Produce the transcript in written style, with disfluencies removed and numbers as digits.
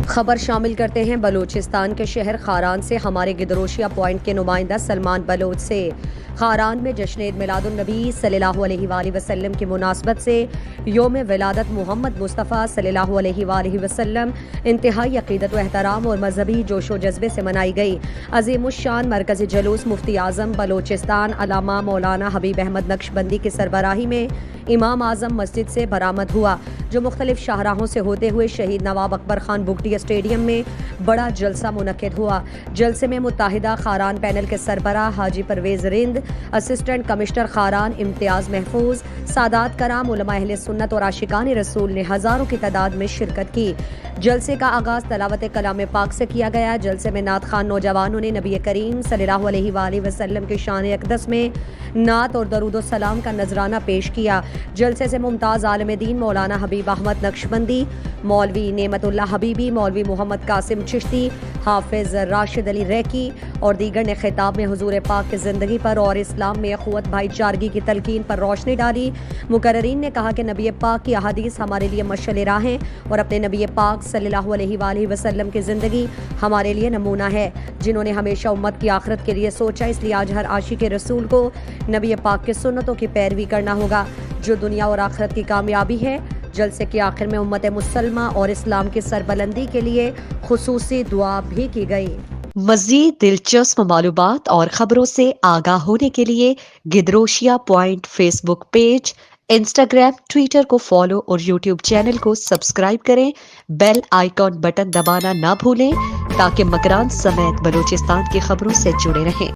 خبر شامل کرتے ہیں بلوچستان کے شہر خاران سے ہمارے گدروشیہ پوائنٹ کے نمائندہ سلمان بلوچ سے۔ خاران میں جشن عید میلاد النبی صلی اللہ علیہ وآلہ وسلم کی مناسبت سے یوم ولادت محمد مصطفیٰ صلی اللہ علیہ وآلہ وسلم انتہائی عقیدت و احترام اور مذہبی جوش و جذبے سے منائی گئی۔ عظیم الشان مرکزی جلوس مفتی اعظم بلوچستان علامہ مولانا حبیب احمد نقشبندی کی سربراہی میں امام اعظم مسجد سے برآمد ہوا، جو مختلف شاہراہوں سے ہوتے ہوئے شہید نواب اکبر خان بگٹی اسٹیڈیم میں بڑا جلسہ منعقد ہوا۔ جلسے میں متحدہ خاران پینل کے سربراہ حاجی پرویز رند، اسسٹنٹ کمشنر خاران امتیاز محفوظ، سادات کرام، علماء اہل سنت اور عاشقان رسول نے ہزاروں کی تعداد میں شرکت کی۔ جلسے کا آغاز تلاوت کلام پاک سے کیا گیا۔ جلسے میں نعت خوان نوجوانوں نے نبی کریم صلی اللہ علیہ وآلہ وسلم کی شان اقدس میں نعت اور درود و سلام کا نذرانہ پیش کیا۔ جلسے سے ممتاز عالم دین مولانا حبیب احمد نقشبندی، مولوی نعمت اللہ حبیبی، مولوی محمد قاسم چشتی، حافظ راشد علی ریکی اور دیگر نے خطاب میں حضور پاک کی زندگی پر اور اسلام میں اخوت بھائی چارگی کی تلقین پر روشنی ڈالی۔ مقررین نے کہا کہ نبی پاک کی احادیث ہمارے لیے مشعل راہ ہیں اور اپنے نبی پاک صلی اللہ علیہ وآلہ وسلم کی زندگی ہمارے لیے نمونہ ہے، جنہوں نے ہمیشہ امت کی آخرت کے لیے سوچا۔ اس لیے آج ہر عاشق رسول کو نبی پاک کی سنتوں کی پیروی کرنا ہوگا، جو دنیا اور آخرت کی کامیابی ہے۔ جلسے کے آخر میں امت مسلمہ اور اسلام کی سربلندی کے لیے خصوصی دعا بھی کی گئی۔ مزید دلچسپ معلومات اور خبروں سے آگاہ ہونے کے لیے Gedrosia point Facebook page, Instagram, Twitter کو فالو اور یوٹیوب چینل کو سبسکرائب کریں۔ بیل آئیکن بٹن دبانا نہ بھولیں تاکہ مکران سمیت بلوچستان کی خبروں سے جڑے رہیں۔